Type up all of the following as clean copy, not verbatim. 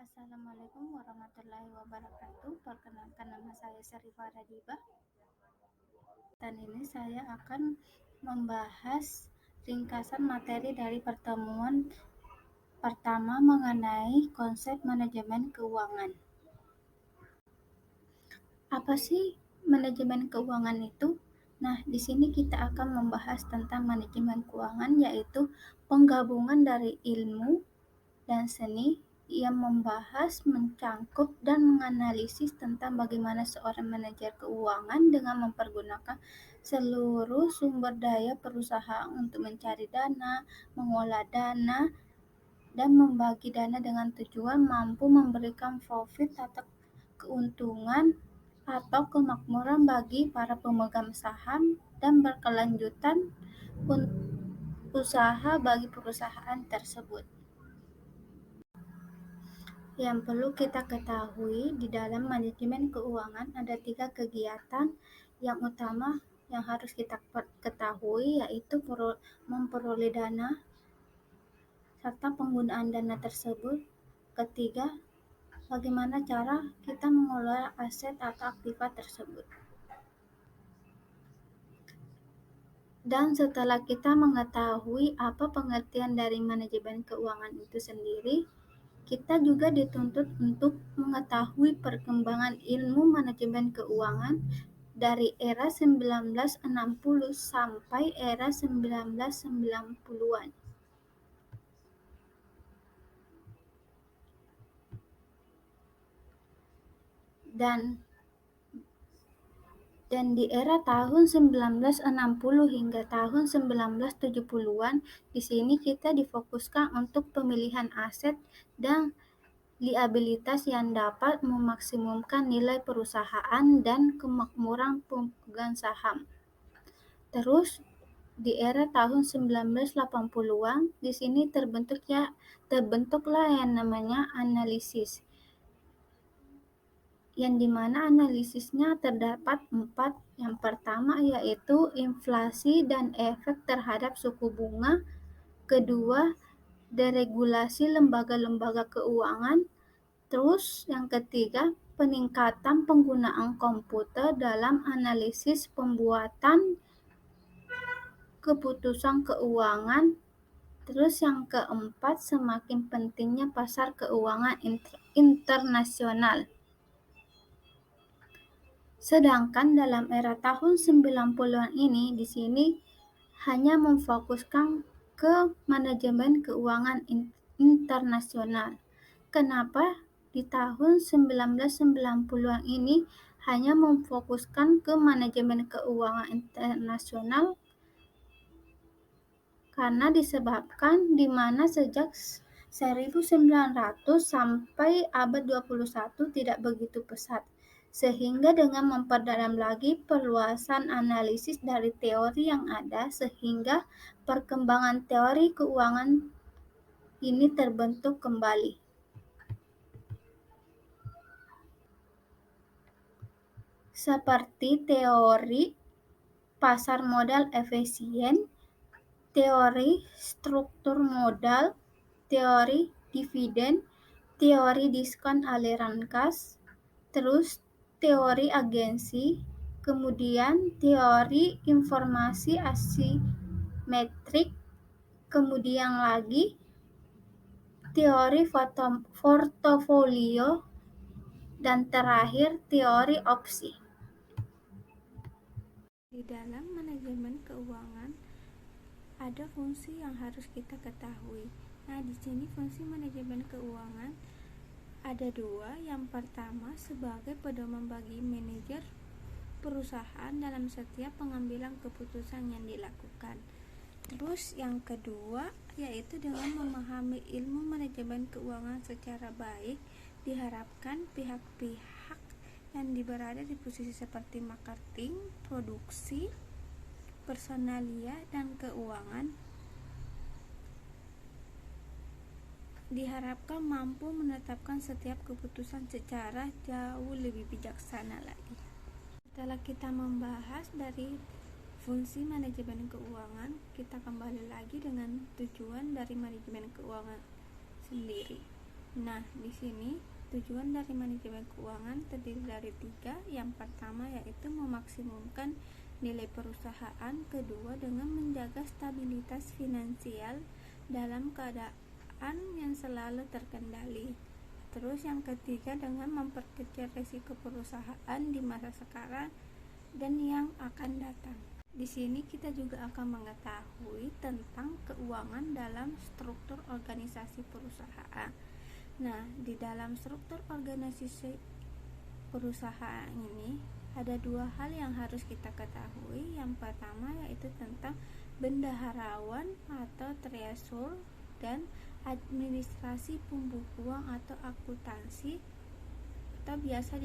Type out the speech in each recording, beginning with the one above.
Assalamualaikum warahmatullahi wabarakatuh. Perkenalkan, nama saya Syarifah Radibah. Dan ini saya akan membahas ringkasan materi dari pertemuan pertama mengenai konsep manajemen keuangan. Apa sih manajemen keuangan itu? Nah, di sini kita akan membahas tentang manajemen keuangan, yaitu penggabungan dari ilmu dan seni yang membahas, mencangkup, dan menganalisis tentang bagaimana seorang manajer keuangan dengan mempergunakan seluruh sumber daya perusahaan untuk mencari dana, mengolah dana, dan membagi dana dengan tujuan mampu memberikan profit atau keuntungan atau kemakmuran bagi para pemegang saham dan berkelanjutan usaha bagi perusahaan tersebut. Yang perlu kita ketahui di dalam manajemen keuangan ada 3 kegiatan yang utama yang harus kita ketahui, yaitu memperoleh dana serta penggunaan dana tersebut. Ketiga, bagaimana cara kita mengelola aset atau aktiva tersebut. Dan setelah kita mengetahui apa pengertian dari manajemen keuangan itu sendiri, kita juga dituntut untuk mengetahui perkembangan ilmu manajemen keuangan dari era 1960 sampai era 1990-an. Dan di era tahun 1960 hingga tahun 1970-an, di sini kita difokuskan untuk pemilihan aset dan liabilitas yang dapat memaksimumkan nilai perusahaan dan kemakmuran pemegang saham. Terus di era tahun 1980-an, di sini terbentuklah yang namanya analisis, yang dimana analisisnya terdapat 4. Yang pertama yaitu inflasi dan efek terhadap suku bunga. Kedua, deregulasi lembaga-lembaga keuangan. Terus yang ketiga, peningkatan penggunaan komputer dalam analisis pembuatan keputusan keuangan. Terus yang keempat, semakin pentingnya pasar keuangan internasional. Sedangkan dalam era tahun 90-an ini, di sini hanya memfokuskan ke manajemen keuangan internasional. Kenapa di tahun 1990-an ini hanya memfokuskan ke manajemen keuangan internasional? Karena disebabkan di mana sejak 1900 sampai abad 21 tidak begitu pesat, sehingga dengan memperdalam lagi perluasan analisis dari teori yang ada, sehingga perkembangan teori keuangan ini terbentuk kembali. Seperti teori pasar modal efisien, teori struktur modal, teori dividen, teori diskon aliran kas, terus teori agensi, kemudian teori informasi asimetrik, kemudian lagi teori portofolio, dan terakhir teori opsi. Di dalam manajemen keuangan ada fungsi yang harus kita ketahui. Nah, di sini fungsi manajemen keuangan ada 2. Yang pertama sebagai pedoman bagi manajer perusahaan dalam setiap pengambilan keputusan yang dilakukan. Terus yang kedua yaitu dengan memahami ilmu manajemen keuangan secara baik, diharapkan pihak-pihak yang berada di posisi seperti marketing, produksi, personalia, dan keuangan diharapkan mampu menetapkan setiap keputusan secara jauh lebih bijaksana lagi. Setelah kita membahas dari fungsi manajemen keuangan, kita kembali lagi dengan tujuan dari manajemen keuangan sendiri. Nah, di sini tujuan dari manajemen keuangan terdiri dari 3. Yang pertama yaitu memaksimumkan nilai perusahaan, kedua dengan menjaga stabilitas finansial dalam keadaan yang selalu terkendali. Terus yang ketiga dengan memperkecil risiko perusahaan di masa sekarang dan yang akan datang. Di sini kita juga akan mengetahui tentang keuangan dalam struktur organisasi perusahaan. Nah, di dalam struktur organisasi perusahaan ini ada 2 hal yang harus kita ketahui. Yang pertama yaitu tentang bendaharawan atau treasurer dan administrasi pembukuan atau akuntansi atau biasa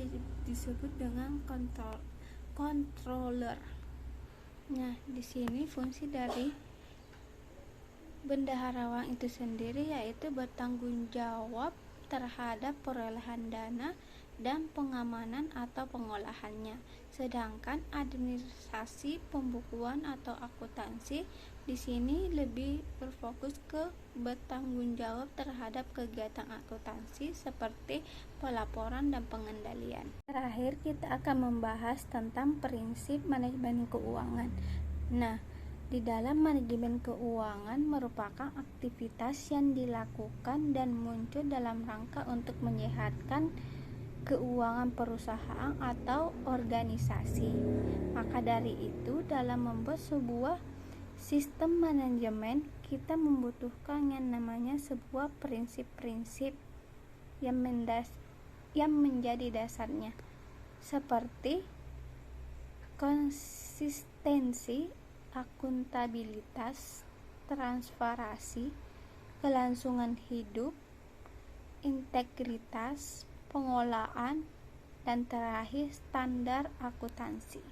disebut dengan controller. Nah, di sini fungsi dari bendaharawan itu sendiri yaitu bertanggung jawab terhadap perolehan dana dan pengamanan atau pengolahannya. Sedangkan administrasi pembukuan atau akuntansi di sini lebih berfokus ke bertanggung jawab terhadap kegiatan akuntansi seperti pelaporan dan pengendalian. Terakhir kita akan membahas tentang prinsip manajemen keuangan. Nah, di dalam manajemen keuangan merupakan aktivitas yang dilakukan dan muncul dalam rangka untuk menyehatkan keuangan perusahaan atau organisasi. Maka dari itu, dalam membuat sebuah sistem manajemen, kita membutuhkan yang namanya sebuah prinsip-prinsip yang menjadi dasarnya, seperti konsistensi, akuntabilitas, transparansi, kelangsungan hidup, integritas, pengolahan, dan terakhir standar akuntansi.